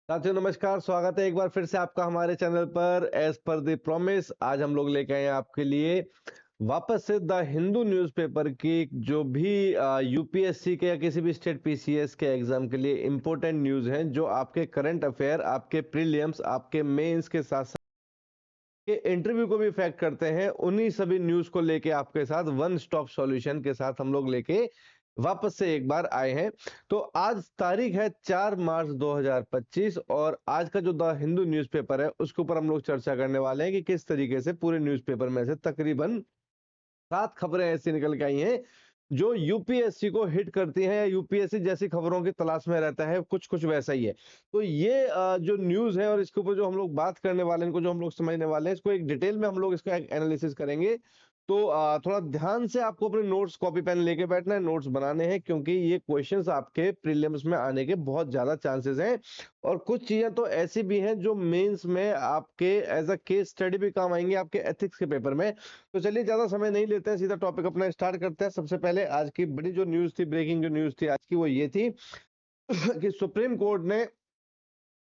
साथियों नमस्कार, स्वागत है एक बार फिर से आपका हमारे चैनल पर। एज पर द प्रॉमिस आज हम लोग लेके आए हैं आपके लिए वापस से द हिंदू न्यूज़पेपर की जो भी यूपीएससी के या किसी भी स्टेट पीसीएस के एग्जाम के लिए इंपॉर्टेंट न्यूज़ हैं, जो आपके करंट अफेयर, आपके प्रीलिम्स, आपके मेंस के साथ साथ के इंटरव्यू को भी इफेक्ट करते हैं। उन्हीं सभी न्यूज़ को लेके आपके साथ वन स्टॉप सॉल्यूशन के साथ हम लोग लेके वापस से एक बार आए हैं। तो आज तारीख है 4 मार्च 2025 और आज का जो द हिंदू न्यूज़पेपर है उसके ऊपर हम लोग चर्चा करने वाले हैं कि किस तरीके से पूरे न्यूज़पेपर में से तकरीबन 7 खबरें ऐसी निकल के आई हैं जो यूपीएससी को हिट करती हैं या यूपीएससी जैसी खबरों की तलाश में रहता है, कुछ कुछ वैसा ही है। तो ये जो न्यूज़ है और इसके ऊपर जो हम लोग बात करने वाले हैं, इनको जो हम लोग समझने वाले हैं, इसको एक डिटेल में हम लोग इसका एक एनालिसिस करेंगे। तो थोड़ा ध्यान से आपको अपने नोट्स कॉपी पेन लेके बैठना है, नोट्स बनाने हैं, क्योंकि ये क्वेश्चंस आपके प्रीलिम्स में आने के बहुत ज्यादा चांसेस हैं। और कुछ चीजें तो ऐसी भी हैं जो मेंस में आपके एज अ केस स्टडी भी काम आएंगे आपके एथिक्स के पेपर में। तो चलिए ज्यादा समय नहीं लेते हैं, सीधा टॉपिक अपना स्टार्ट करते हैं। सबसे पहले आज की बड़ी जो न्यूज़ थी, ब्रेकिंग जो न्यूज़ थी आज की, वो ये थी कि सुप्रीम कोर्ट ने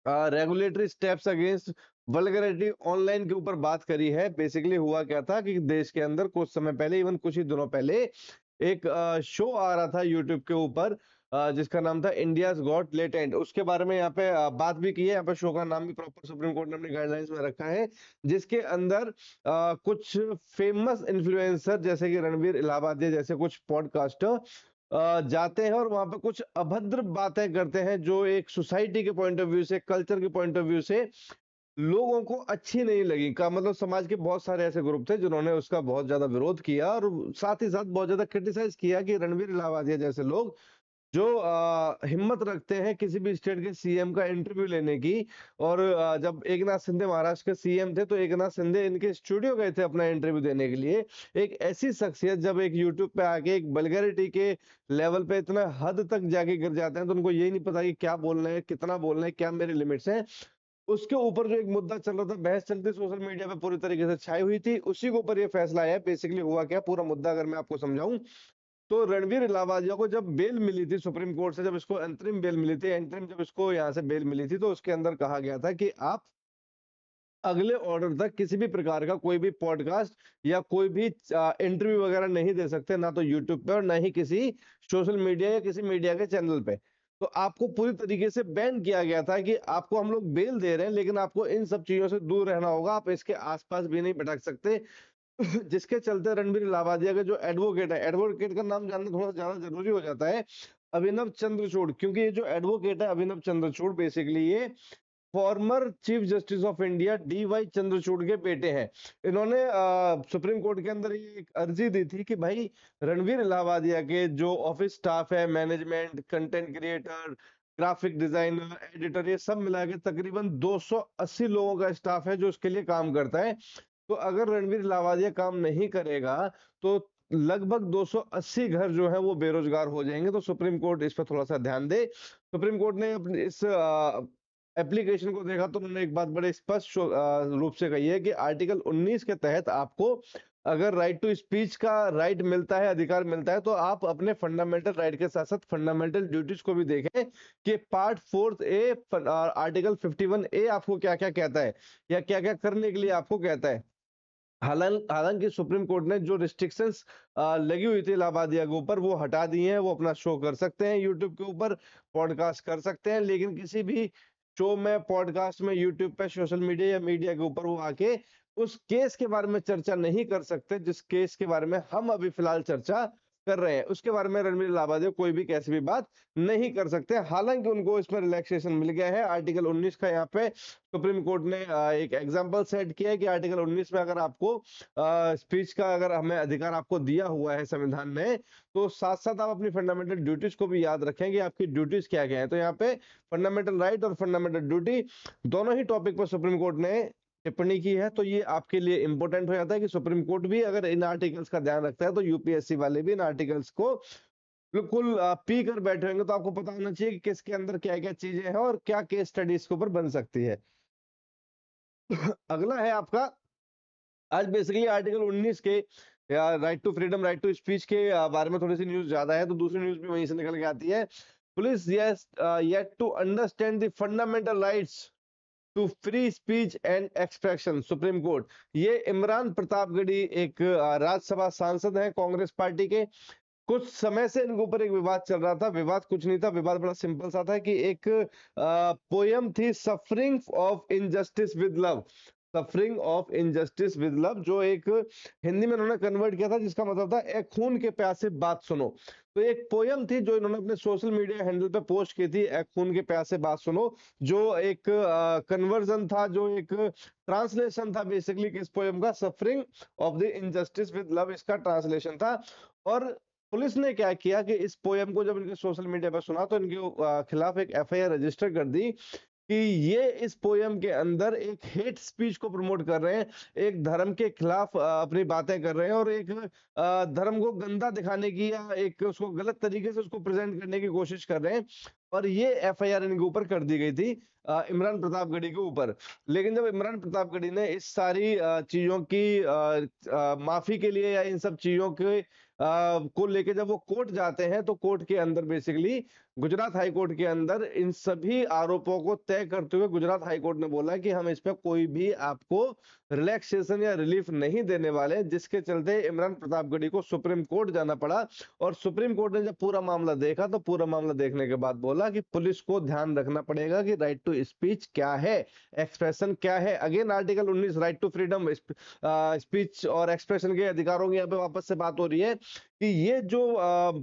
regulatory steps against vulgarity online के ऊपर बात करी है। बेसिकली हुआ क्या था कि देश के अंदर कुछ समय पहले, इवन कुछ ही दिनों पहले, एक शो आ रहा था यूट्यूब के ऊपर जिसका नाम था इंडियाज गॉट लेटेंट। उसके बारे में यहाँ पे बात भी की है। यहाँ पे शो का नाम भी प्रॉपर सुप्रीम कोर्ट ने अपनी गाइडलाइंस में रखा है, जिसके अंदर कुछ फेमस इन्फ्लुएंसर जैसे कि रणवीर इलाहाबादी जैसे कुछ पॉडकास्टर जाते हैं और वहां पे कुछ अभद्र बातें करते हैं जो एक सोसाइटी के पॉइंट ऑफ व्यू से, कल्चर के पॉइंट ऑफ व्यू से लोगों को अच्छी नहीं लगी। का मतलब समाज के बहुत सारे ऐसे ग्रुप थे जिन्होंने उसका बहुत ज्यादा विरोध किया और साथ ही साथ बहुत ज्यादा क्रिटिसाइज किया कि रणवीर इलाहाबादिया जैसे लोग जो हिम्मत रखते हैं किसी भी स्टेट के सीएम का इंटरव्यू लेने की। और जब एकनाथ शिंदे महाराष्ट्र के सीएम थे तो एकनाथ शिंदे इनके स्टूडियो गए थे अपना इंटरव्यू देने के लिए। एक ऐसी शख्सियत जब एक यूट्यूब पे आके एक वल्गैरिटी के लेवल पे इतना हद तक जाके गिर जाते हैं तो उनको यही नहीं पता कि क्या बोलना है, कितना बोलना है, क्या मेरे लिमिट्स हैं। उसके ऊपर जो एक मुद्दा चल रहा था, बहस चलती सोशल मीडिया पे पूरी तरीके से छाई हुई थी, उसी के ऊपर ये फैसला आया है। बेसिकली हुआ क्या, पूरा मुद्दा अगर मैं आपको समझाऊं, तो रणवीर इलाहाबादिया को जब बेल मिली थी सुप्रीम कोर्ट से, जब इसको अंतरिम बेल मिली थी, अंतरिम जब इसको यहाँ से बेल मिली थी, तो उसके अंदर कहा गया था कि आप अगले ऑर्डर तक किसी भी प्रकार का कोई भी पॉडकास्ट या कोई भी इंटरव्यू वगैरह नहीं दे सकते, ना तो यूट्यूब पे और ना ही किसी सोशल मीडिया या किसी मीडिया के चैनल पे। तो आपको पूरी तरीके से बैन किया गया था कि आपको हम लोग बेल दे रहे हैं लेकिन आपको इन सब चीजों से दूर रहना होगा, आप इसके आसपास भी नहीं भटक सकते। जिसके चलते रणबीर इलाहाबादिया का जो एडवोकेट है, एडवोकेट का नाम जानना थोड़ा ज्यादा जरूरी हो जाता है, अभिनव चंद्रचूड़। क्योंकि ये जो एडवोकेट है अभिनव चंद्रचूड़, बेसिकली ये former chief justice of India D Y Chandrachud के बेटे हैं। इन्होंने सुप्रीम कोर्ट के अंदर ये एक अर्जी दी थी कि भाई रणवीर इलाहाबादिया के जो ऑफिस स्टाफ है, management, content creator, graphic designer, editor, ये सब मिला के तकरीबन 280 लोगों का स्टाफ है जो उसके लिए काम करता है। तो अगर रणवीर इलाहाबादिया काम नहीं करेगा तो लगभग 280 घर जो है वो बेरोजगार हो जाएंगे। तो सुप्रीम कोर्ट इस पर थोड़ा सा ध्यान दे। सुप्रीम कोर्ट ने अपने इस एप्लीकेशन को देखा तो उन्होंने एक बात बड़े स्पष्ट रूप से कही है कि आर्टिकल 19 के तहत आपको अगर राइट टू स्पीच का राइट मिलता है, अधिकार मिलता है, तो आप अपने फंडामेंटल राइट के साथ साथ फंडामेंटल ड्यूटीज को भी देखें कि पार्ट 4 ए आर्टिकल 51 ए आपको क्या क्या कहता है या क्या क्या करने के लिए आपको कहता है। हालांकि सुप्रीम कोर्ट ने जो रिस्ट्रिक्शंस लगी हुई थी इलाहाबादिया के ऊपर वो हटा दी हैं। वो अपना शो कर सकते हैं यूट्यूब के ऊपर, पॉडकास्ट कर सकते हैं, लेकिन किसी भी शो में, पॉडकास्ट में, यूट्यूब पे, सोशल मीडिया या मीडिया के ऊपर वो आके उस केस के बारे में चर्चा नहीं कर सकते जिस केस के बारे में हम अभी फिलहाल चर्चा कर रहे हैं। उसके बारे में रणवीर इलाहाबादिया कोई भी कैसी भी बात नहीं कर सकते। हालांकि उनको इसमें रिलैक्सेशन मिल गया है आर्टिकल 19 का। यहाँ पे सुप्रीम कोर्ट ने एक एग्जांपल सेट किया है कि आर्टिकल 19 में अगर आपको स्पीच का अगर हमें अधिकार आपको दिया हुआ है संविधान ने, तो साथ साथ आप अपनी फंडामेंटल ड्यूटीज को भी याद रखें कि आपकी ड्यूटीज क्या क्या है। तो यहाँ पे फंडामेंटल राइट और फंडामेंटल ड्यूटी दोनों ही टॉपिक पर सुप्रीम कोर्ट ने टिप्पणी की है। तो ये आपके लिए इंपॉर्टेंट हो जाता है कि सुप्रीम कोर्ट भी अगर इन आर्टिकल्स का ध्यान रखता है तो यूपीएससी वाले भी इन आर्टिकल्स को बिल्कुल पी कर बैठे होंगे। तो आपको पता होना चाहिए कि किसके अंदर क्या क्या चीजें हैं और क्या केस स्टडी इसके ऊपर बन सकती है। अगला है आपका, आज बेसिकली आर्टिकल 19 के या right to freedom, right to speech के बारे में थोड़ी सी न्यूज ज्यादा है, तो दूसरी न्यूज भी वहीं से निकल के आती है। Police yet to understand the fundamental rights to free speech and expression, Supreme Court. ये इमरान प्रतापगढ़ी एक राज्यसभा सांसद हैं कांग्रेस पार्टी के। कुछ समय से इनके ऊपर एक विवाद चल रहा था। विवाद कुछ नहीं था, विवाद बड़ा सिंपल सा था कि एक पोयम थी, suffering of injustice with love, suffering of injustice with love, जो एक हिंदी में उन्होंने कन्वर्ट किया था, जिसका मतलब था एक खून के प्यासे बात सुनो। तो एक पोयम थी जो इन्होंने अपने सोशल मीडिया हैंडल पे पोस्ट की थी, एक खून के प्यासे बात सुनो, जो एक कन्वर्जन था, जो एक ट्रांसलेशन था बेसिकली किस पोयम का, suffering of the injustice with love, इसका ट्रांसलेशन था। और पुलिस ने क्या किया कि इस पोयम को जब इनके सोशल मीडिया पर सुना तो इनके खिलाफ एक एफआईआर रजिस्टर कर दी कि ये इस पोयम के अंदर एक हेट स्पीच को प्रमोट कर रहे हैं, एक धर्म के खिलाफ अपनी बातें कर रहे हैं, और एक धर्म को गंदा दिखाने की या एक उसको गलत तरीके से उसको प्रेजेंट करने की कोशिश कर रहे हैं। और ये एफआईआर इनके ऊपर कर दी गई थी इमरान प्रतापगढ़ी के ऊपर। लेकिन जब इमरान प्रतापगढ़ी ने इस सारी चीजों की माफी के लिए या इन सब चीजों के को लेके जब वो कोर्ट जाते हैं, तो कोर्ट के अंदर बेसिकली गुजरात हाई कोर्ट के अंदर इन सभी आरोपों को तय करते हुए गुजरात हाई कोर्ट ने बोला कि हम इस पे कोई भी आपको रिलैक्सेशन या रिलीफ नहीं देने वाले, जिसके चलते इमरान प्रतापगढ़ी को सुप्रीम कोर्ट जाना पड़ा। और सुप्रीम कोर्ट ने जब पूरा मामला देखा तो पूरा मामला देखने के बाद बोला कि पुलिस को ध्यान रखना पड़ेगा कि राइट टू स्पीच क्या है, एक्सप्रेशन क्या है। Again article 19 right to freedom speech और एक्सप्रेशन के अधिकारों की यहाँ पे वापस से बात हो रही है कि ये जो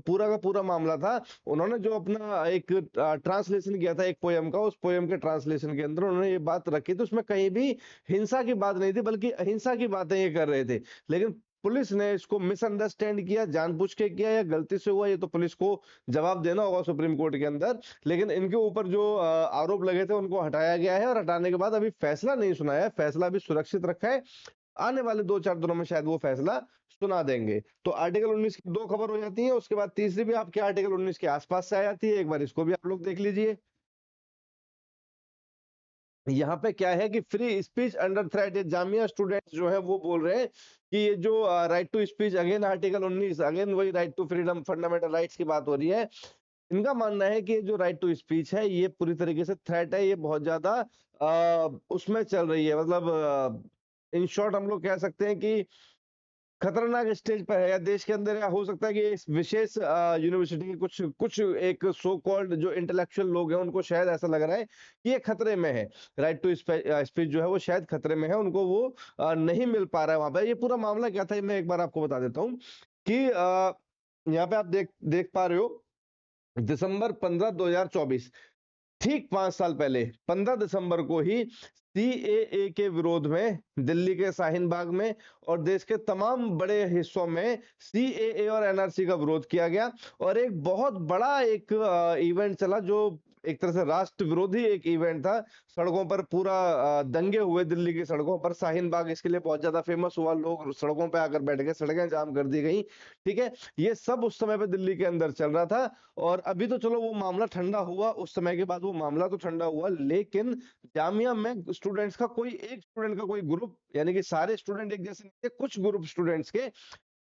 पूरा का पूरा मामला था, उन्होंने जो अपना एक ट्रांसलेशन किया था एक पोयम का, उस पोयम के ट्रांसलेशन के अंदर उन्होंने ये बात रखी थी, उसमें कहीं भी हिंसा की बात नहीं थी, बल्कि अहिंसा की बातें ये कर रहे थे। लेकिन पुलिस ने इसको मिसअंडरस्टैंड किया, जानबूझ के किया या गलती से हुआ, ये तो पुलिस को जवाब देना होगा सुप्रीम कोर्ट के अंदर। लेकिन इनके ऊपर जो आरोप लगे थे उनको हटाया गया है, और हटाने के बाद अभी फैसला नहीं सुनाया है, फैसला अभी सुरक्षित रखा है। आने वाले 2-4 दिनों में शायद वो फैसला सुना देंगे। तो आर्टिकल 19 की 2 खबर हो जाती है, उसके बाद तीसरी भी आपके आर्टिकल 19 के आसपास से आ जाती है, एक बार इसको भी आप लोग देख लीजिए। यहाँ पे क्या है कि free speech under threat, Jamia students जो है वो बोल रहे हैं कि ये जो right to speech, again article 19, again वही right to freedom, fundamental rights की बात हो रही है। इनका मानना है कि ये जो राइट टू स्पीच है ये पूरी तरीके से थ्रेट है, ये बहुत ज्यादा उसमें चल रही है, मतलब इन शॉर्ट हम लोग कह सकते हैं कि खतरनाक स्टेज पर है, या देश के अंदर, या हो सकता है कि इस विशेष यूनिवर्सिटी के कुछ कुछ एक सो कॉल्ड जो इंटेलेक्चुअल लोग हैं उनको शायद ऐसा लग रहा है कि ये खतरे में है, राइट टू स्पीच जो है वो शायद खतरे में है, उनको वो नहीं मिल पा रहा है वहां पर। ये पूरा मामला क्या था मैं एक बार आपको बता देता हूँ कि यहाँ पे आप देख पा रहे हो, दिसंबर 15 2024, ठीक 5 साल पहले 15 दिसंबर को ही सीएए के विरोध में दिल्ली के शाहीन बाग में और देश के तमाम बड़े हिस्सों में सीएए और एनआरसी का विरोध किया गया, और एक बहुत बड़ा एक इवेंट चला जो एक तरह से राष्ट्र विरोधी एक इवेंट था। सड़कों पर पूरा दंगे हुए दिल्ली की सड़कों पर, शाहीन बाग इसके लिए बहुत ज्यादा फेमस हुआ, लोग सड़कों पर आकर बैठ गए, सड़कें जाम कर दी गई। ठीक है, ये सब उस समय पे दिल्ली के अंदर चल रहा था। और अभी तो चलो वो मामला ठंडा हुआ, उस समय के बाद वो मामला तो ठंडा हुआ, लेकिन जामिया में स्टूडेंट्स का कोई एक स्टूडेंट का कोई ग्रुप, यानी कि सारे स्टूडेंट एक जैसे नहीं थे, कुछ ग्रुप स्टूडेंट्स के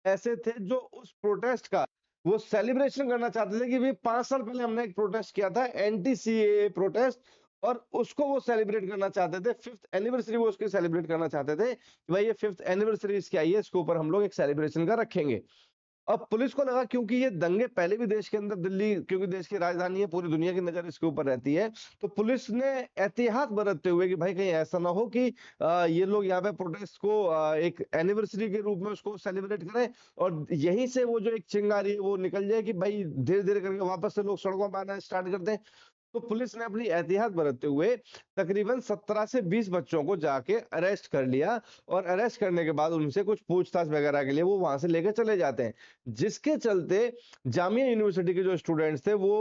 ऐसे थे जो उस प्रोटेस्ट का वो सेलिब्रेशन करना चाहते थे कि भाई 5 साल पहले हमने एक प्रोटेस्ट किया था, एंटी सीएए प्रोटेस्ट, और उसको वो सेलिब्रेट करना चाहते थे, 5th एनिवर्सरी वो उसकी सेलिब्रेट करना चाहते थे कि भाई ये 5th एनिवर्सरी इसकी आई है, इसके ऊपर हम लोग एक सेलिब्रेशन का रखेंगे। अब पुलिस को लगा, क्योंकि ये दंगे पहले भी देश के अंदर, दिल्ली क्योंकि देश की राजधानी है, पूरी दुनिया की नजर इसके ऊपर रहती है, तो पुलिस ने एहतियात बरतते हुए कि भाई कहीं ऐसा ना हो कि ये लोग यहाँ पे प्रोटेस्ट को एक एनिवर्सरी के रूप में उसको सेलिब्रेट करें, और यहीं से वो जो एक चिंगारी है वो निकल जाए कि भाई धीरे धीरे करके वापस से लोग सड़कों पर आना स्टार्ट कर दें। तो पुलिस ने अपनी एहतियात बरतते हुए तकरीबन 17 से 20 बच्चों को जाके अरेस्ट कर लिया, और अरेस्ट करने के बाद उनसे कुछ पूछताछ वगैरह के लिए वो वहां से लेके चले जाते हैं, जिसके चलते जामिया यूनिवर्सिटी के जो स्टूडेंट्स थे वो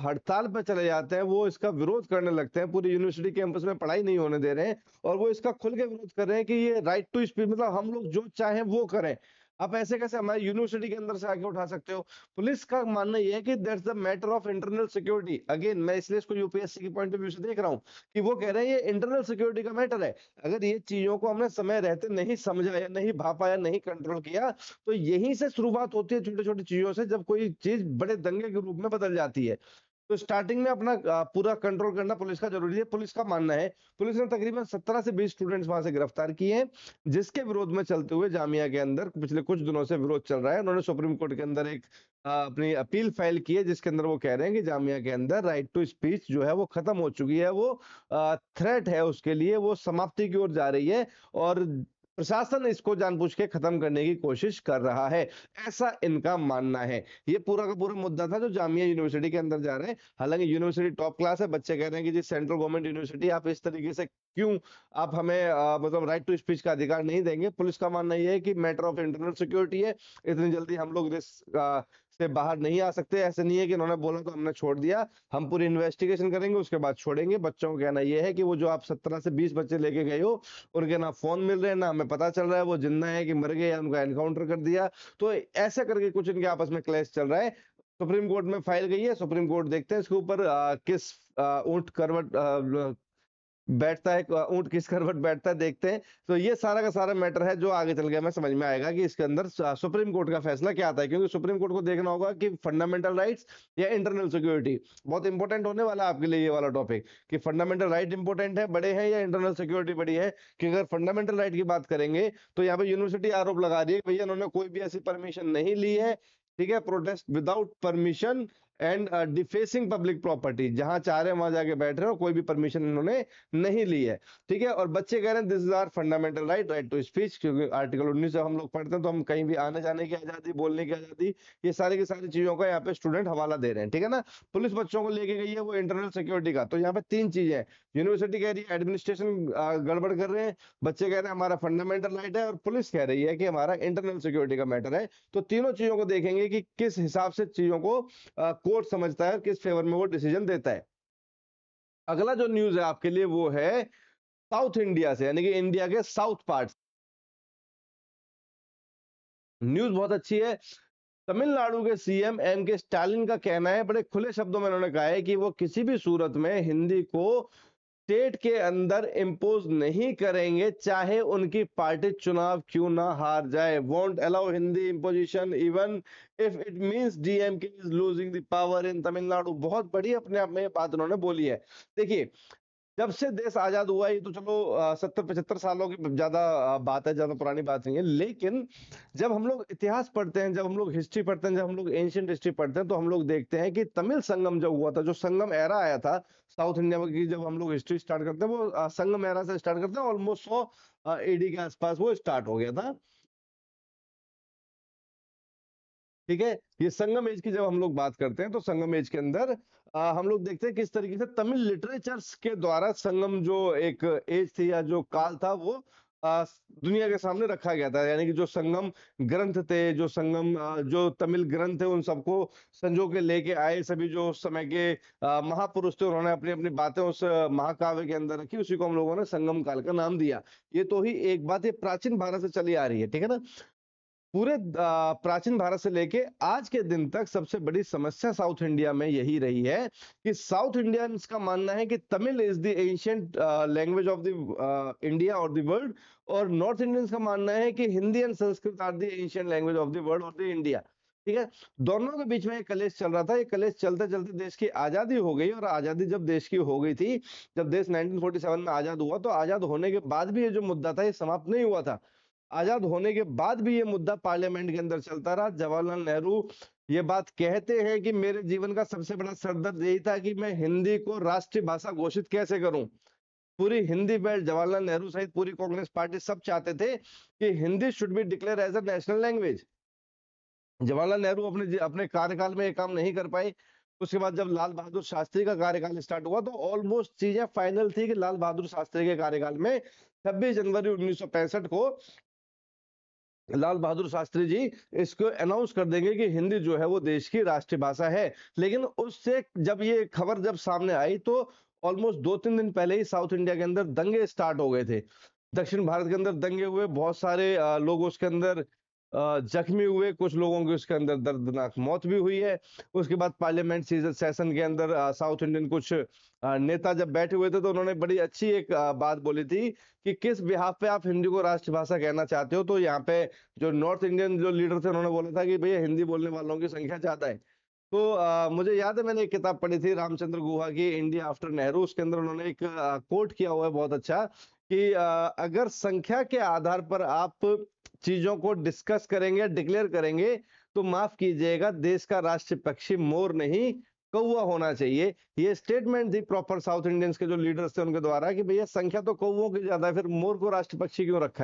हड़ताल पर चले जाते हैं, वो इसका विरोध करने लगते हैं, पूरी यूनिवर्सिटी कैंपस में पढ़ाई नहीं होने दे रहे हैं, और वो इसका खुल के विरोध कर रहे हैं कि ये राइट टू स्पीच, मतलब हम लोग जो चाहें वो करें, आप ऐसे कैसे हमारी यूनिवर्सिटी के अंदर से आके उठा सकते हो। पुलिस का मानना यह है कि that's the matter of internal security, again मैं इसलिए इसको यूपीएससी की पॉइंट ऑफ व्यू से देख रहा हूँ कि वो कह रहे हैं ये इंटरनल सिक्योरिटी का मैटर है। अगर ये चीजों को हमने समय रहते नहीं समझा या नहीं भापा या नहीं कंट्रोल किया, तो यहीं से शुरुआत होती है छोटी छोटी चीजों से, जब कोई चीज बड़े दंगे के रूप में बदल जाती है। तो स्टार्टिंग में अपना पूरा कंट्रोल करना पुलिस का जरूरी है। पुलिस का मानना है, पुलिस ने तकरीबन 17 से 20 स्टूडेंट्स वहां से गिरफ्तार किए हैं, जिसके विरोध में चलते हुए जामिया के अंदर पिछले कुछ दिनों से विरोध चल रहा है। उन्होंने सुप्रीम कोर्ट के अंदर एक अपनी अपील फाइल की है, जिसके अंदर वो कह रहे हैं कि जामिया के अंदर राइट टू स्पीच जो है वो खत्म हो चुकी है, वो थ्रेट है उसके लिए, वो समाप्ति की ओर जा रही है, और प्रशासन इसको जानबूझ के खत्म करने की कोशिश कर रहा है, ऐसा इनका मानना है। ये पूरा का पूरा मुद्दा था जो जामिया यूनिवर्सिटी के अंदर जा रहा है। हालांकि यूनिवर्सिटी टॉप क्लास है, बच्चे कह रहे हैं कि जी सेंट्रल गवर्नमेंट यूनिवर्सिटी आप इस तरीके से क्यों, आप हमें मतलब राइट टू स्पीच का अधिकार नहीं देंगे। पुलिस का मानना यह है कि मैटर ऑफ इंटरनल सिक्योरिटी है, इतनी जल्दी हम लोग रिस्क से बाहर नहीं आ सकते। ऐसे नहीं है कि उन्होंने बोला तो हमने छोड़ दिया, हम पूरी इन्वेस्टिगेशन करेंगे उसके बाद छोड़ेंगे। बच्चों का कहना यह है कि वो जो आप 17 से 20 बच्चे लेके गए हो, उनके ना फोन मिल रहे हैं, ना हमें पता चल रहा है वो जिंदा है कि मर गए, या उनका एनकाउंटर कर दिया। तो ऐसे करके कुछ इनके आपस में क्लैश चल रहा है। सुप्रीम कोर्ट में फाइल गई है, सुप्रीम कोर्ट देखते हैं इसके ऊपर किस ऊंट करवट बैठता है, ऊंट किस करवट बैठता है, देखते हैं। तो ये सारा का सारा मैटर है जो आगे चल के हमें समझ में आएगा कि इसके अंदर सुप्रीम कोर्ट का फैसला क्या आता है, क्योंकि सुप्रीम कोर्ट को देखना होगा कि फंडामेंटल राइट्स या इंटरनल सिक्योरिटी। बहुत इंपॉर्टेंट होने वाला है आपके लिए ये वाला टॉपिक, कि फंडामेंटल राइट इंपॉर्टेंट है, बड़े हैं, या इंटरनल सिक्योरिटी बड़ी है। कि अगर फंडामेंटल राइट की बात करेंगे तो यहाँ पे यूनिवर्सिटी आरोप लगा रही है भैया इन्होंने कोई भी ऐसी परमिशन नहीं ली है, ठीक है, protest without permission and defacing public property, जहां चाह रहे हैं वहां जाके बैठ रहे हो, कोई भी परमिशन इन्होंने नहीं ली है, ठीक है। और बच्चे कह रहे हैं this is our fundamental right, right to speech, क्योंकि आर्टिकल 19 जब हम लोग पढ़ते हैं तो हम कहीं भी आने जाने की आजादी, बोलने की आजादी, ये सारी की सारी चीजों का यहाँ पे स्टूडेंट हवाला दे रहे हैं, ठीक है ना। पुलिस बच्चों को लेके गई है वो इंटरनल सिक्योरिटी का। तो यहाँ पे तीन चीजें हैं, यूनिवर्सिटी कह रही है एडमिनिस्ट्रेशन गड़बड़ कर रहे हैं, बच्चे कह रहे हैं हमारा फंडामेंटल राइट है, और पुलिस कह रही है कि हमारा इंटरनल सिक्योरिटी का मैटर है। तो तीनों चीजों को देखेंगे कि किस हिसाब से चीजों को कोर्ट समझता है, किस फेवर में वो डिसीजन देता है। अगला जो न्यूज है आपके लिए वो है साउथ इंडिया से, यानी कि इंडिया के साउथ पार्ट। न्यूज बहुत अच्छी है। तमिलनाडु के सीएम एम के स्टालिन का कहना है, बड़े खुले शब्दों में उन्होंने कहा है कि वो किसी भी सूरत में हिंदी को स्टेट के अंदर इम्पोज नहीं करेंगे, चाहे उनकी पार्टी चुनाव क्यों ना हार जाए। Won't allow Hindi imposition even if it means DMK is losing the power in Tamil Nadu. बहुत बड़ी अपने आप में ये बात उन्होंने बोली है। देखिए, जब से देश आजाद हुआ, ये तो चलो 70-75 सालों की ज्यादा बात है, ज्यादा पुरानी बात नहीं है, लेकिन जब हम लोग इतिहास पढ़ते हैं, जब हम लोग हिस्ट्री पढ़ते हैं, जब हम लोग एंशियंट हिस्ट्री पढ़ते हैं, तो हम लोग देखते हैं कि तमिल संगम जब हुआ था, जो संगम एरा आया था साउथ इंडिया की, जब हम लोग हिस्ट्री स्टार्ट करते हैं वो संगम एरा से स्टार्ट करते हैं, ऑलमोस्ट 100 एडी के आसपास वो स्टार्ट हो गया था, ठीक है। ये संगम एज की जब हम लोग बात करते हैं तो संगम एज के अंदर हम लोग देखते हैं किस तरीके से तमिल लिटरेचर्स के द्वारा संगम जो एक एज थी या जो काल था वो दुनिया के सामने रखा गया था। यानी कि जो संगम ग्रंथ थे, जो संगम जो तमिल ग्रंथ थे, उन सबको संजो के लेके आए सभी जो उस समय के महापुरुष थे, उन्होंने अपनी अपनी बातें उस महाकाव्य के अंदर रखी, उसी को हम लोगों ने संगम काल का नाम दिया। ये तो ही एक बात, ये प्राचीन भारत से चली आ रही है, ठीक है ना। पूरे प्राचीन भारत से लेके आज के दिन तक सबसे बड़ी समस्या साउथ इंडिया में यही रही है कि साउथ इंडियंस का मानना है कि Tamil is the ancient language of the India और द वर्ल्ड, और नॉर्थ इंडियंस का मानना है कि Hindi and Sanskrit are the ancient language of the world और द इंडिया, ठीक है। दोनों के बीच में एक कलेश चल रहा था। ये कलेश चलते चलते देश की आजादी हो गई, और आजादी जब देश की हो गई थी, जब देश 1947 में आजाद हुआ, तो आजाद होने के बाद भी ये जो मुद्दा था ये समाप्त नहीं हुआ था। आजाद होने के बाद भी ये मुद्दा पार्लियामेंट के अंदर चलता रहा। जवाहरलाल नेहरू ये बात कहते हैं कि मेरे जीवन का सबसे बड़ा सरदर्द यही था कि मैं हिंदी को राष्ट्रीय भाषा घोषित कैसे करूं। पूरी हिंदी बेल्ट, जवाहरलाल नेहरू सहित पूरी कांग्रेस पार्टी सब चाहते थे कि Hindi should be declare as a national language. Jawaharlal Nehru अपने अपने कार्यकाल में ये काम नहीं कर पाए। उसके बाद जब लाल बहादुर शास्त्री का कार्यकाल स्टार्ट हुआ तो ऑलमोस्ट चीजें फाइनल थी कि लाल बहादुर शास्त्री के कार्यकाल में 26 जनवरी 1965 को लाल बहादुर शास्त्री जी इसको अनाउंस कर देंगे कि हिंदी जो है वो देश की राष्ट्रीय भाषा है। लेकिन उससे जब ये खबर जब सामने आई तो ऑलमोस्ट 2-3 दिन पहले ही साउथ इंडिया के अंदर दंगे स्टार्ट हो गए थे। दक्षिण भारत के अंदर दंगे हुए, बहुत सारे लोग उसके अंदर जख्मी हुए, कुछ लोगों की उसके अंदर दर्दनाक मौत भी हुई है। उसके बाद पार्लियामेंट सेशन के अंदर साउथ इंडियन कुछ नेता जब बैठे हुए थे तो उन्होंने बड़ी अच्छी एक बात बोली थी कि किस बिहाफ पे आप हिंदी को राष्ट्रभाषा कहना चाहते हो। तो यहाँ पे जो नॉर्थ इंडियन जो लीडर थे उन्होंने बोला था कि भैया हिंदी बोलने वालों की संख्या ज्यादा है, तो मुझे याद है मैंने एक किताब पढ़ी थी रामचंद्र गुहा की, इंडिया आफ्टर नेहरू। उसके अंदर उन्होंने एक कोट किया हुआ है बहुत अच्छा कि अगर संख्या के आधार पर आप चीजों को डिस्कस करेंगे, डिक्लेयर करेंगे, तो माफ कीजिएगा, देश का राष्ट्रीय पक्षी मोर नहीं कौवा होना चाहिए। ये स्टेटमेंट थी प्रॉपर साउथ इंडियंस के जो लीडर्स थे उनके द्वारा कि भैया संख्या तो कौवों की ज्यादा है, फिर मोर को राष्ट्रीय पक्षी क्यों रखा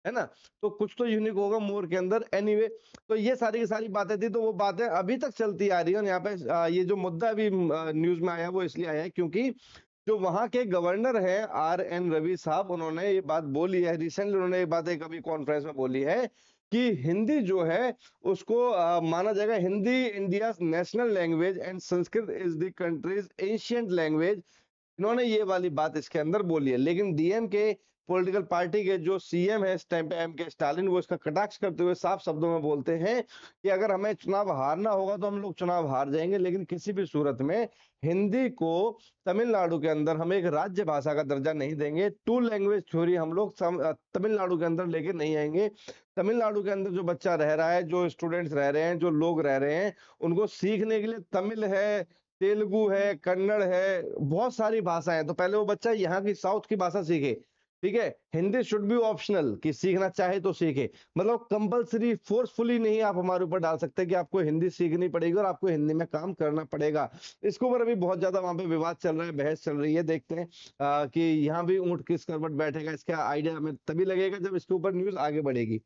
है ना? तो कुछ तो यूनिक होगा मोर के अंदर। एनीवे, तो ये सारी की सारी बातें थी, तो वो बातें अभी तक चलती आ रही है। और यहाँ पे ये जो मुद्दा अभी न्यूज में आया वो इसलिए आया है क्योंकि जो वहां के गवर्नर हैं RN रवि साहब, उन्होंने ये बात बोली है रिसेंटली। उन्होंने ये बात एक अभी कॉन्फ्रेंस में बोली है कि हिंदी जो है उसको माना जाएगा, Hindi India national language and Sanskrit is the countries ancient language. इन्होंने ये वाली बात इसके अंदर बोली है। लेकिन डीएम के पॉलिटिकल पार्टी के जो सीएम है इस टाइम पे M के स्टालिन, वो इसका कटाक्ष करते हुए साफ शब्दों में बोलते हैं कि अगर हमें चुनाव हारना होगा तो हम लोग चुनाव हार जाएंगे, लेकिन किसी भी सूरत में हिंदी को तमिलनाडु के अंदर हम एक राज्य भाषा का दर्जा नहीं देंगे। टू लैंग्वेज थ्योरी हम लोग तमिलनाडु के अंदर लेके नहीं आएंगे। तमिलनाडु के अंदर जो बच्चा रह रहा है, जो स्टूडेंट्स रह रहे हैं, जो लोग रह रहे हैं, उनको सीखने के लिए तमिल है, तेलुगु है, कन्नड़ है, बहुत सारी भाषाएं हैं। तो पहले वो बच्चा यहाँ की साउथ की भाषा सीखे, ठीक है। हिंदी शुड बी ऑप्शनल, कि सीखना चाहे तो सीखे, मतलब कंपलसरी फोर्सफुली नहीं आप हमारे ऊपर डाल सकते कि आपको हिंदी सीखनी पड़ेगी और आपको हिंदी में काम करना पड़ेगा। इसके ऊपर अभी बहुत ज्यादा वहां पे विवाद चल रहा है, बहस चल रही है। देखते हैं कि यहाँ भी ऊंट किस करवट बैठेगा, इसका आइडिया हमें तभी लगेगा जब इसके ऊपर न्यूज आगे बढ़ेगी।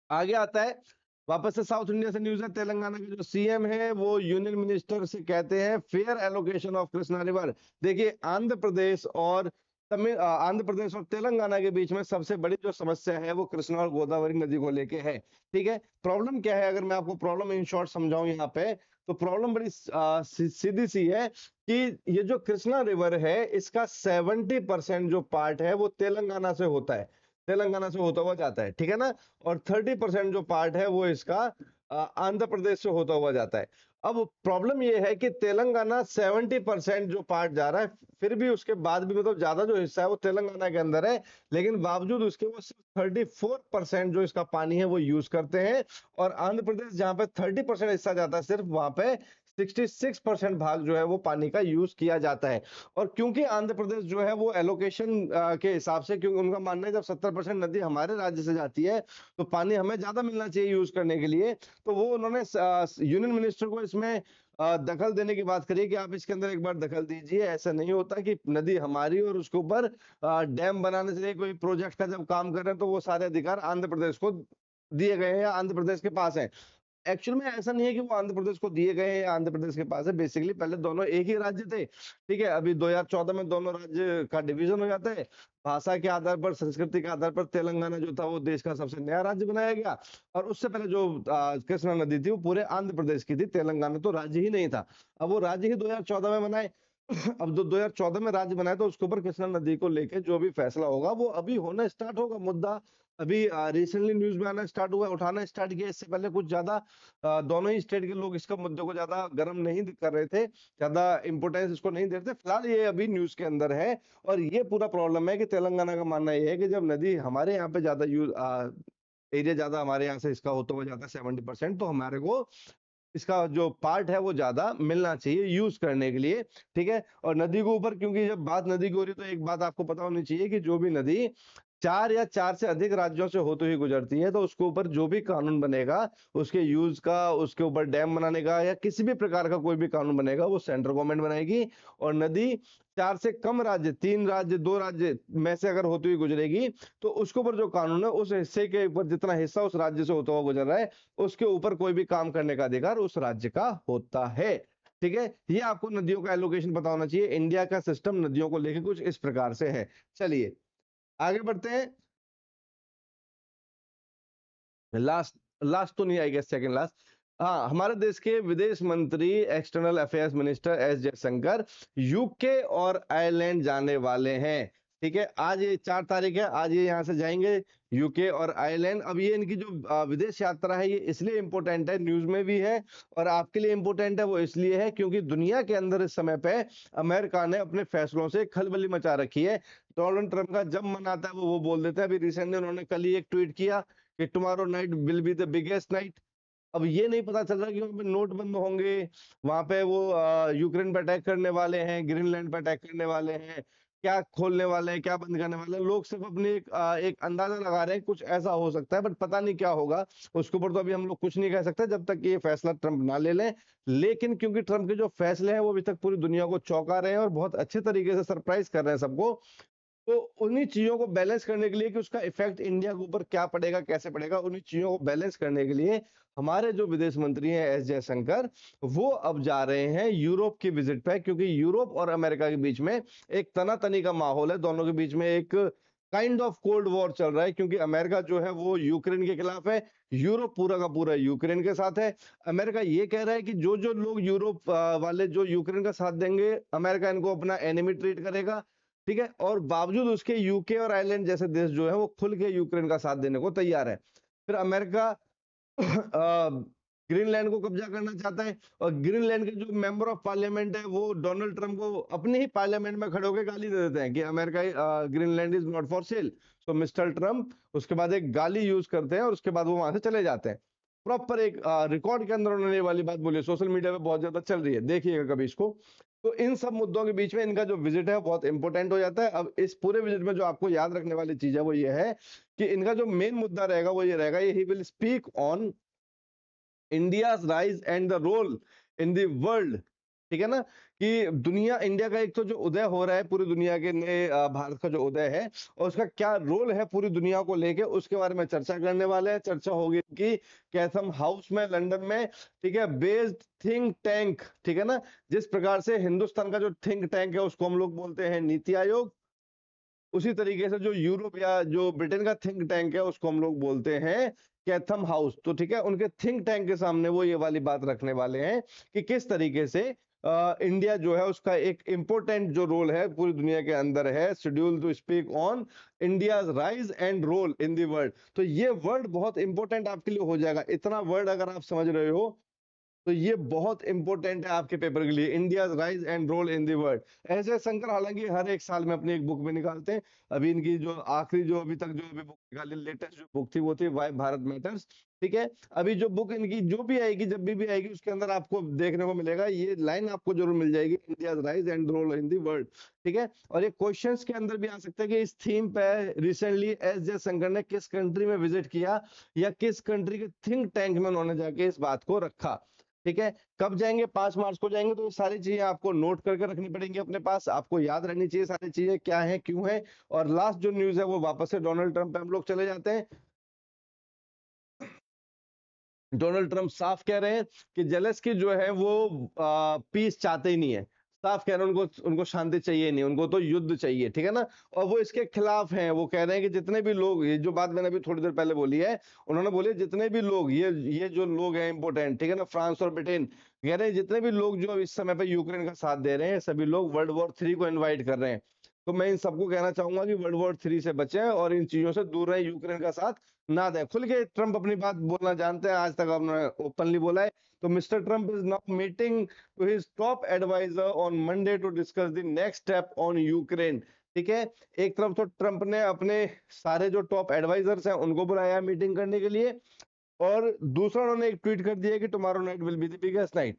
आगे आता है, वापस से साउथ इंडिया से न्यूज है। तेलंगाना के जो सीएम है वो यूनियन मिनिस्टर से कहते हैं fair allocation of Krishna river. देखिए, आंध्र प्रदेश और तेलंगाना के बीच में सबसे बड़ी जो समस्या है वो कृष्णा और गोदावरी नदी को लेके है, ठीक है। प्रॉब्लम क्या है, अगर मैं आपको प्रॉब्लम इन शॉर्ट समझाऊं यहाँ पे, तो प्रॉब्लम बड़ी सीधी सी है कि ये जो कृष्णा रिवर है इसका 70% जो पार्ट है वो तेलंगाना से होता है, तेलंगाना से होता हुआ जाता है, ठीक है ना। और 30% जो पार्ट है वो इसका आंध्र प्रदेश से होता हुआ जाता है। अब प्रॉब्लम ये है कि तेलंगाना 70% जो पार्ट जा रहा है, फिर भी उसके बाद भी मतलब ज्यादा जो हिस्सा है वो तेलंगाना के अंदर है, लेकिन बावजूद उसके वो सिर्फ 34% जो इसका पानी है वो यूज करते हैं। और आंध्र प्रदेश जहां पे 30% हिस्सा जाता है सिर्फ, वहां पे 66% भाग जो है वो पानी का यूज किया जाता है। और क्योंकि आंध्र प्रदेश जो है वो एलोकेशन के हिसाब से, क्योंकि उनका मानना है जब 70% नदी हमारे राज्य से जाती है तो पानी हमें ज्यादा मिलना चाहिए यूज करने के लिए, तो वो उन्होंने यूनियन मिनिस्टर को इसमें दखल देने की बात करी कि आप इसके अंदर एक बार दखल दीजिए। ऐसा नहीं होता कि नदी हमारी और उसके ऊपर डैम बनाने से कोई प्रोजेक्ट का जब काम कर रहे हैं तो वो सारे अधिकार आंध्र प्रदेश को दिए गए हैं या आंध्र प्रदेश के पास है। एक्चुअल में ऐसा नहीं है कि वो आंध्र प्रदेश को दिए गए हैं या आंध्र प्रदेश के पास है। बेसिकली पहले दोनों एक ही राज्य थे, ठीक है। अभी 2014 में दोनों राज्य का डिवीजन हो जाता है। भाषा के आधार पर, संस्कृति के आधार पर तेलंगाना जो था वो देश का सबसे नया राज्य बनाया गया। और उससे पहले जो कृष्णा नदी थी वो पूरे आंध्र प्रदेश की थी, तेलंगाना तो राज्य ही नहीं था। अब वो राज्य ही 2014 में बनाए। अब 2014 में राज्य बनाए तो उसके ऊपर कृष्णा नदी को लेके जो भी फैसला होगा वो अभी होना स्टार्ट होगा। मुद्दा अभी रिसेंटली न्यूज में आना स्टार्ट हुआ, उठाना स्टार्ट किया। इससे पहले कुछ ज्यादा दोनों ही स्टेट के लोग इसका मुद्दे को ज्यादा गर्म नहीं कर रहे थे, ज्यादा इंपोर्टेंस इसको नहीं दे रहे थे। फिलहाल ये अभी न्यूज के अंदर है। और ये पूरा प्रॉब्लम है कि तेलंगाना का मानना ये है कि जब नदी हमारे यहाँ पे ज्यादा यूज एरिया ज्यादा हमारे यहाँ से इसका होता हुआ जाता है 70%, तो हमारे को इसका जो पार्ट है वो ज्यादा मिलना चाहिए यूज करने के लिए, ठीक है। और नदी के ऊपर, क्योंकि जब बात नदी की हो रही है तो एक बात आपको पता होनी चाहिए कि जो भी नदी चार या चार से अधिक राज्यों से होते हुए गुजरती है तो उसके ऊपर जो भी कानून बनेगा उसके यूज का, उसके ऊपर डैम बनाने का या किसी भी प्रकार का कोई भी कानून बनेगा वो सेंट्रल गवर्नमेंट बनाएगी। और नदी चार से कम राज्य, 3 राज्य, 2 राज्य में से अगर होती हुई गुजरेगी तो उसके ऊपर जो कानून है उस हिस्से के ऊपर, जितना हिस्सा उस राज्य से होता हुआ गुजर रहा है, उसके ऊपर कोई भी काम करने का अधिकार उस राज्य का होता है, ठीक है। ये आपको नदियों का एलोकेशन पता होना चाहिए। इंडिया का सिस्टम नदियों को लेकर कुछ इस प्रकार से है। चलिए आगे बढ़ते हैं। लास्ट लास्ट तो नहीं, आई गेस सेकंड लास्ट। हाँ, हमारे देश के विदेश मंत्री, external affairs minister S Jaishankar UK और आयरलैंड जाने वाले हैं, ठीक है। आज ये 4 तारीख है, आज ये यहाँ से जाएंगे यूके और आयरलैंड। अब ये इनकी जो विदेश यात्रा है ये इसलिए इंपॉर्टेंट है, न्यूज में भी है और आपके लिए इंपॉर्टेंट है, वो इसलिए है क्योंकि दुनिया के अंदर इस समय पे अमेरिका ने अपने फैसलों से खलबली मचा रखी है। डोनाल्ड ट्रंप का जब मन आता है वो बोल देता है। अभी रिसेंटली उन्होंने कल ही एक ट्वीट किया कि tomorrow night will be the biggest night, अब ये नहीं पता चल रहा कि वहां पे नोट बंद होंगे, वहां पे वो यूक्रेन पे अटैक करने वाले हैं, ग्रीनलैंड पे अटैक करने वाले हैं, क्या खोलने वाले हैं, क्या बंद करने वाले हैं। लोग सिर्फ अपने एक अंदाजा लगा रहे हैं कुछ ऐसा हो सकता है, बट पता नहीं क्या होगा। उसके ऊपर तो अभी हम लोग कुछ नहीं कह सकते जब तक कि ये फैसला ट्रंप ना ले लें। लेकिन क्योंकि ट्रंप के जो फैसले हैं वो अभी तक पूरी दुनिया को चौंका रहे हैं और बहुत अच्छे तरीके से सरप्राइज कर रहे हैं सबको, तो उन्हीं चीजों को बैलेंस करने के लिए कि उसका इफेक्ट इंडिया के ऊपर क्या पड़ेगा, कैसे पड़ेगा, उन्हीं चीजों को बैलेंस करने के लिए हमारे जो विदेश मंत्री हैं एस जयशंकर, वो अब जा रहे हैं यूरोप की विजिट पे। क्योंकि यूरोप और अमेरिका के बीच में एक तनातनी का माहौल है, दोनों के बीच में एक काइंड ऑफ कोल्ड वॉर चल रहा है। क्योंकि अमेरिका जो है वो यूक्रेन के खिलाफ है, यूरोप पूरा का पूरा यूक्रेन के साथ है। अमेरिका ये कह रहा है कि जो जो लोग यूरोप वाले जो यूक्रेन का साथ देंगे, अमेरिका इनको अपना एनिमी ट्रीट करेगा, ठीक है। और बावजूद उसके यूके और आयरलैंड जैसे देश जो है वो खुल के यूक्रेन का साथ देने को तैयार है। फिर अमेरिका ग्रीनलैंड को कब्जा करना चाहता है, और ग्रीनलैंड के जो मेंबर ऑफ पार्लियामेंट है वो डोनाल्ड ट्रंप को अपने ही पार्लियामेंट में खड़े होकर गाली दे देते हैं कि America Greenland is not for sale. तो मिस्टर ट्रंप उसके बाद एक गाली यूज करते हैं और उसके बाद वो वहां से चले जाते हैं। प्रॉपर एक रिकॉर्ड के अंदर उन्होंने ये वाली बात बोली, सोशल मीडिया पे बहुत ज्यादा चल रही है, देखिएगा कभी इसको। तो इन सब मुद्दों के बीच में इनका जो विजिट है बहुत इंपॉर्टेंट हो जाता है। अब इस पूरे विजिट में जो आपको याद रखने वाली चीज है वो ये है कि इनका जो मेन मुद्दा रहेगा वो ये रहेगा, ये he will speak on India's rise and the role in the world. ठीक है ना, कि दुनिया, इंडिया का एक तो जो उदय हो रहा है पूरी दुनिया के नए, भारत का जो उदय है और उसका क्या रोल है पूरी दुनिया को लेके, उसके बारे में चर्चा करने वाले हैं। चर्चा होगी कि कैथम हाउस में लंदन में, ठीक है, बेस्ड थिंक टैंक, ठीक है ना। जिस प्रकार से हिंदुस्तान का जो थिंक टैंक है उसको हम लोग बोलते हैं नीति आयोग, उसी तरीके से जो यूरोप या जो ब्रिटेन का थिंक टैंक है उसको हम लोग बोलते हैं कैथम हाउस। तो ठीक है, उनके थिंक टैंक के सामने वो ये वाली बात रखने वाले हैं कि किस तरीके से इंडिया जो है उसका एक इंपॉर्टेंट जो रोल है पूरी दुनिया के अंदर है, schedule to speak on India rise and role in the world. तो ये वर्ड बहुत इंपॉर्टेंट आपके लिए हो जाएगा। इतना वर्ड अगर आप समझ रहे हो तो ये बहुत इंपॉर्टेंट है आपके पेपर के लिए, India rise and role in the world. ऐसे शंकर हालांकि हर एक साल में अपनी एक बुक में निकालते हैं। अभी इनकी जो आखिरी जो अभी तक जो अभी बुक निकाली लेटेस्ट जो बुक थी वो थी वाई भारत मैटर्स। ठीक है, अभी जो बुक इनकी जो भी आएगी, जब भी आएगी, उसके अंदर आपको देखने को मिलेगा, ये लाइन आपको जरूर मिल जाएगी, India rise and role in the world. ठीक है, और ये क्वेश्चंस के अंदर भी आ सकता है कि इस थीम पे रिसेंटली एस जयशंकर ने किस कंट्री में विजिट किया या किस कंट्री के थिंक टैंक में उन्होंने जाके इस बात को रखा। ठीक है, कब जाएंगे, 5 मार्च को जाएंगे। तो ये सारी चीजें आपको नोट करके रखनी पड़ेंगी अपने पास, आपको याद रहनी चाहिए सारी चीजें क्या है क्यों है। और लास्ट जो न्यूज है वो वापस से डोनाल्ड ट्रंप पे हम लोग चले जाते हैं। डोनाल्ड ट्रंप साफ कह रहे हैं कि जेलेंस्की जो है वो पीस चाहते ही नहीं है। साफ कह रहे हैं उनको उनको शांति चाहिए नहीं, उनको तो युद्ध चाहिए। ठीक है ना, और वो इसके खिलाफ हैं। वो कह रहे हैं कि जितने भी लोग, ये जो बात मैंने अभी थोड़ी देर पहले बोली है, उन्होंने बोली जितने भी लोग, ये जो लोग हैं इंपोर्टेंट, ठीक है ना, फ्रांस और ब्रिटेन, कह रहे हैं जितने भी लोग जो इस समय पे यूक्रेन का साथ दे रहे हैं सभी लोग वर्ल्ड वॉर 3 को इनवाइट कर रहे हैं। तो मैं इन सबको कहना चाहूंगा कि वर्ल्ड वॉर 3 से बचें और इन चीजों से दूर रहें, यूक्रेन का साथ ना दें। खुल के ट्रंप अपनी बात बोलना जानते हैं, आज तक आपने ओपनली बोला है। तो Mr Trump is now meeting to his top adviser on Monday to discuss the next step on Ukraine. ठीक है, एक तरफ तो ट्रंप ने अपने सारे जो टॉप एडवाइजर्स हैं उनको बुलाया मीटिंग करने के लिए, और दूसरा उन्होंने एक ट्वीट कर दिया कि tomorrow night will be the biggest night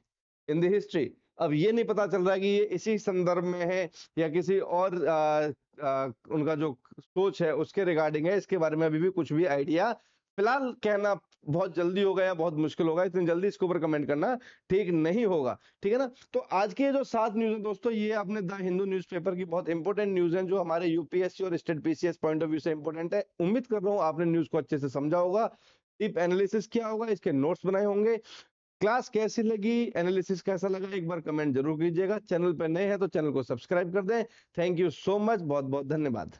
in the history. अब ये नहीं पता चल रहा है कि ये इसी संदर्भ में है या किसी और उनका जो सोच है उसके रिगार्डिंग है। इसके बारे में अभी भी कुछ भी आइडिया फिलहाल कहना बहुत जल्दी होगा या बहुत मुश्किल होगा, इतनी जल्दी इसके ऊपर कमेंट करना ठीक नहीं होगा। ठीक है ना, तो आज के जो 7 न्यूज है दोस्तों, ये अपने द हिंदू न्यूज़पेपर की बहुत इंपॉर्टेंट न्यूज है जो हमारे यूपीएससी और state PCS point of view से इंपॉर्टेंट है। उम्मीद कर रहा हूँ आपने न्यूज को अच्छे से समझा होगा, टिप एनालिसिस किया होगा, इसके नोट्स बनाए होंगे। क्लास कैसी लगी, एनालिसिस कैसा लगा, एक बार कमेंट जरूर कीजिएगा। चैनल पर नए हैं तो चैनल को सब्सक्राइब कर दें। थैंक यू सो मच, बहुत बहुत धन्यवाद।